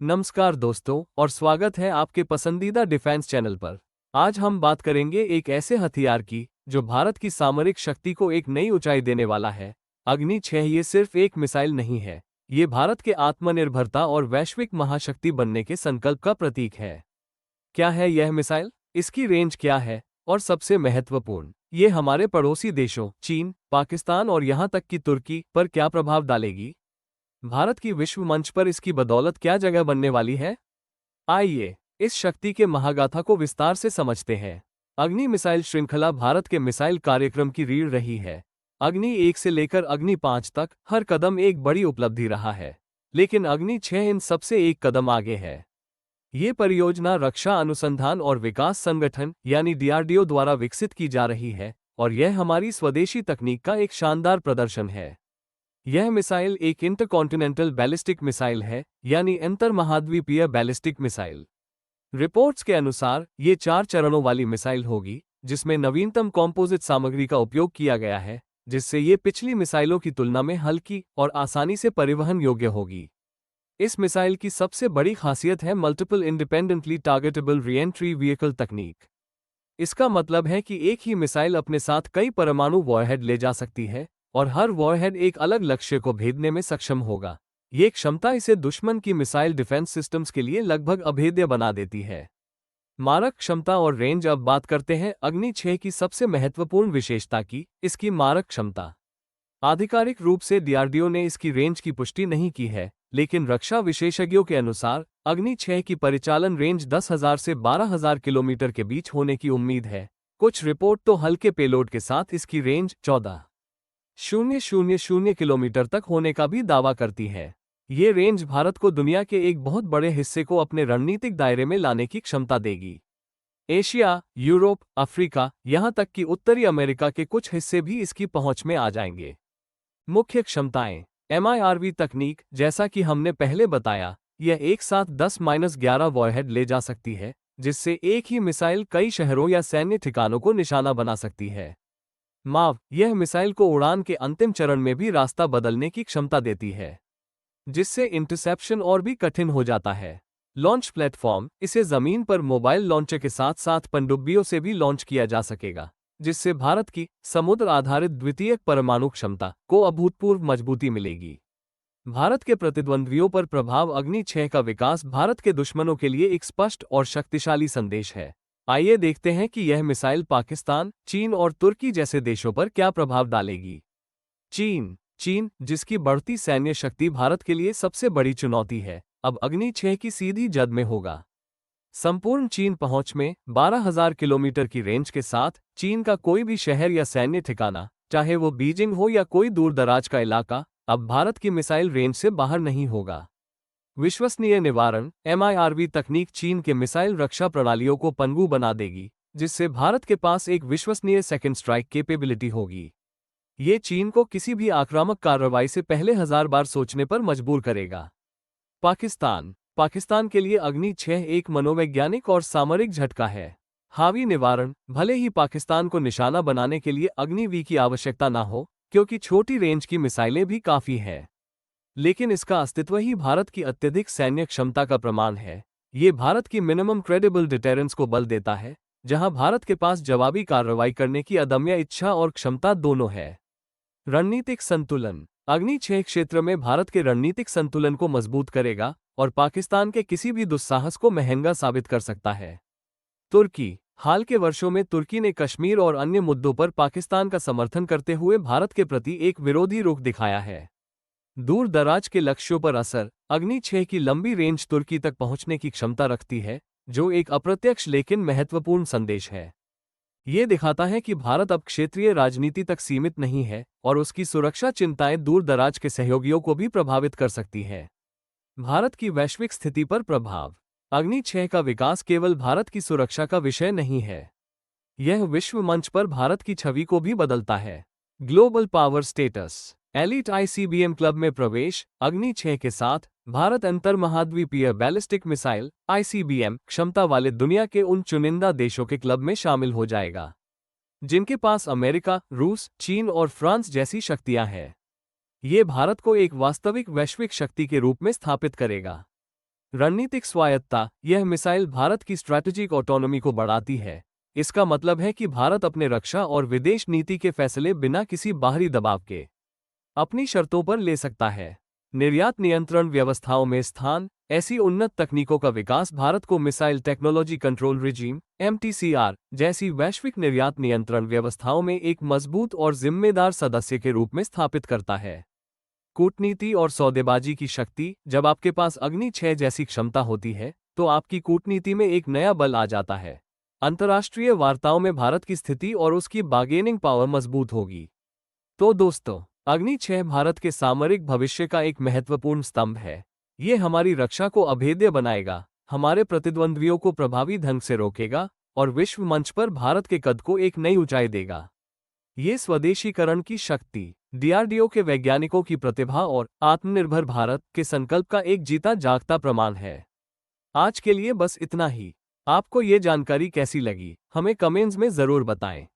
नमस्कार दोस्तों और स्वागत है आपके पसंदीदा डिफेंस चैनल पर। आज हम बात करेंगे एक ऐसे हथियार की जो भारत की सामरिक शक्ति को एक नई ऊंचाई देने वाला है। अग्नि 6 ये सिर्फ एक मिसाइल नहीं है, ये भारत के आत्मनिर्भरता और वैश्विक महाशक्ति बनने के संकल्प का प्रतीक है। क्या है यह मिसाइल, इसकी रेंज क्या है और सबसे महत्वपूर्ण, ये हमारे पड़ोसी देशों चीन, पाकिस्तान और यहाँ तक कि तुर्की पर क्या प्रभाव डालेगी? भारत की विश्व मंच पर इसकी बदौलत क्या जगह बनने वाली है? आइए इस शक्ति के महागाथा को विस्तार से समझते हैं। अग्नि मिसाइल श्रृंखला भारत के मिसाइल कार्यक्रम की रीढ़ रही है। अग्नि 1 से लेकर अग्नि 5 तक हर कदम एक बड़ी उपलब्धि रहा है, लेकिन अग्नि 6 इन सबसे एक कदम आगे है। ये परियोजना रक्षा अनुसंधान और विकास संगठन यानी डीआरडीओ द्वारा विकसित की जा रही है और यह हमारी स्वदेशी तकनीक का एक शानदार प्रदर्शन है। यह मिसाइल एक इंटरकॉन्टिनेंटल बैलिस्टिक मिसाइल है, यानी अंतरमहाद्वीपीय बैलिस्टिक मिसाइल। रिपोर्ट्स के अनुसार ये 4 चरणों वाली मिसाइल होगी, जिसमें नवीनतम कॉम्पोजिट सामग्री का उपयोग किया गया है, जिससे ये पिछली मिसाइलों की तुलना में हल्की और आसानी से परिवहन योग्य होगी। इस मिसाइल की सबसे बड़ी खासियत है multiple independently targetable re-entry vehicle तकनीक। इसका मतलब है कि एक ही मिसाइल अपने साथ कई परमाणु वॉरहेड ले जा सकती है और हर वॉरहेड एक अलग लक्ष्य को भेदने में सक्षम होगा। ये क्षमता इसे दुश्मन की मिसाइल डिफेंस सिस्टम्स के लिए लगभग अभेद्य बना देती है। मारक क्षमता और रेंज। अब बात करते हैं अग्नि 6 की सबसे महत्वपूर्ण विशेषता की, इसकी मारक क्षमता। आधिकारिक रूप से डीआरडीओ ने इसकी रेंज की पुष्टि नहीं की है, लेकिन रक्षा विशेषज्ञों के अनुसार अग्नि 6 की परिचालन रेंज 10,000 से 12,000 किलोमीटर के बीच होने की उम्मीद है। कुछ रिपोर्ट तो हल्के पेलोड के साथ इसकी रेंज 14,000 किलोमीटर तक होने का भी दावा करती है। ये रेंज भारत को दुनिया के एक बहुत बड़े हिस्से को अपने रणनीतिक दायरे में लाने की क्षमता देगी। एशिया, यूरोप, अफ्रीका, यहाँ तक कि उत्तरी अमेरिका के कुछ हिस्से भी इसकी पहुंच में आ जाएंगे। मुख्य क्षमताएं। एमआईआरवी तकनीक। जैसा कि हमने पहले बताया, यह एक साथ 10-11 वॉरहेड ले जा सकती है, जिससे एक ही मिसाइल कई शहरों या सैन्य ठिकानों को निशाना बना सकती है। माव। यह मिसाइल को उड़ान के अंतिम चरण में भी रास्ता बदलने की क्षमता देती है, जिससे इंटरसेप्शन और भी कठिन हो जाता है। Launch platform. इसे जमीन पर मोबाइल लॉन्चर के साथ साथ पनडुब्बियों से भी लॉन्च किया जा सकेगा, जिससे भारत की समुद्र आधारित द्वितीयक परमाणु क्षमता को अभूतपूर्व मजबूती मिलेगी। भारत के प्रतिद्वंद्वियों पर प्रभाव। अग्नि 6 का विकास भारत के दुश्मनों के लिए एक स्पष्ट और शक्तिशाली संदेश है। आइए देखते हैं कि यह मिसाइल पाकिस्तान, चीन और तुर्की जैसे देशों पर क्या प्रभाव डालेगी। चीन, जिसकी बढ़ती सैन्य शक्ति भारत के लिए सबसे बड़ी चुनौती है, अब अग्नि 6 की सीधी जद में होगा। संपूर्ण चीन पहुंच में 12,000 किलोमीटर की रेंज के साथ चीन का कोई भी शहर या सैन्य ठिकाना, चाहे वो बीजिंग हो या कोई दूर दराज का इलाका, अब भारत की मिसाइल रेंज से बाहर नहीं होगा। विश्वसनीय निवारण। एमआईआरवी तकनीक चीन के मिसाइल रक्षा प्रणालियों को पनगु बना देगी, जिससे भारत के पास एक विश्वसनीय सेकंड स्ट्राइक कैपेबिलिटी होगी। ये चीन को किसी भी आक्रामक कार्रवाई से पहले 1000 बार सोचने पर मजबूर करेगा। पाकिस्तान के लिए अग्नि 6 एक मनोवैज्ञानिक और सामरिक झटका है। हावी निवारण। भले ही पाकिस्तान को निशाना बनाने के लिए अग्नि वी की आवश्यकता ना हो, क्योंकि छोटी रेंज की मिसाइलें भी काफी हैं, लेकिन इसका अस्तित्व ही भारत की अत्यधिक सैन्य क्षमता का प्रमाण है। ये भारत की मिनिमम क्रेडिबल डिटेरेंस को बल देता है, जहां भारत के पास जवाबी कार्रवाई करने की अदम्य इच्छा और क्षमता दोनों है। रणनीतिक संतुलन। अग्नि 6 क्षेत्र में भारत के रणनीतिक संतुलन को मजबूत करेगा और पाकिस्तान के किसी भी दुस्साहस को महंगा साबित कर सकता है। तुर्की। हाल के वर्षों में तुर्की ने कश्मीर और अन्य मुद्दों पर पाकिस्तान का समर्थन करते हुए भारत के प्रति एक विरोधी रुख दिखाया है। दूर दराज के लक्ष्यों पर असर। अग्नि 6 की लंबी रेंज तुर्की तक पहुंचने की क्षमता रखती है, जो एक अप्रत्यक्ष लेकिन महत्वपूर्ण संदेश है। ये दिखाता है कि भारत अब क्षेत्रीय राजनीति तक सीमित नहीं है और उसकी सुरक्षा चिंताएं दूर दराज के सहयोगियों को भी प्रभावित कर सकती है। भारत की वैश्विक स्थिति पर प्रभाव। अग्नि 6 का विकास केवल भारत की सुरक्षा का विषय नहीं है, यह विश्व मंच पर भारत की छवि को भी बदलता है। Global power status. Elite ICBM club में प्रवेश। अग्नि 6 के साथ भारत अंतरमहाद्वीपीय बैलिस्टिक मिसाइल आईसीबीएम क्षमता वाले दुनिया के उन चुनिंदा देशों के क्लब में शामिल हो जाएगा, जिनके पास अमेरिका, रूस, चीन और फ्रांस जैसी शक्तियां हैं। ये भारत को एक वास्तविक वैश्विक शक्ति के रूप में स्थापित करेगा। रणनीतिक स्वायत्तता, यह मिसाइल भारत की स्ट्रैटेजिक ऑटोनॉमी को बढ़ाती है। इसका मतलब है कि भारत अपने रक्षा और विदेश नीति के फैसले बिना किसी बाहरी दबाव के अपनी शर्तों पर ले सकता है। निर्यात नियंत्रण व्यवस्थाओं में स्थान, ऐसी उन्नत तकनीकों का विकास भारत को missile technology control regime (MTCR) जैसी वैश्विक निर्यात नियंत्रण व्यवस्थाओं में एक मजबूत और जिम्मेदार सदस्य के रूप में स्थापित करता है। कूटनीति और सौदेबाजी की शक्ति, जब आपके पास अग्नि 6 जैसी क्षमता होती है, तो आपकी कूटनीति में एक नया बल आ जाता है। अंतर्राष्ट्रीय वार्ताओं में भारत की स्थिति और उसकी बार्गेनिंग पावर मजबूत होगी। तो दोस्तों, अग्नि 6 भारत के सामरिक भविष्य का एक महत्वपूर्ण स्तंभ है। ये हमारी रक्षा को अभेद्य बनाएगा, हमारे प्रतिद्वंद्वियों को प्रभावी ढंग से रोकेगा और विश्व मंच पर भारत के कद को एक नई ऊंचाई देगा। ये स्वदेशीकरण की शक्ति, DRDO के वैज्ञानिकों की प्रतिभा और आत्मनिर्भर भारत के संकल्प का एक जीता जागता प्रमाण है। आज के लिए बस इतना ही। आपको ये जानकारी कैसी लगी, हमें कमेंट्स में जरूर बताएं।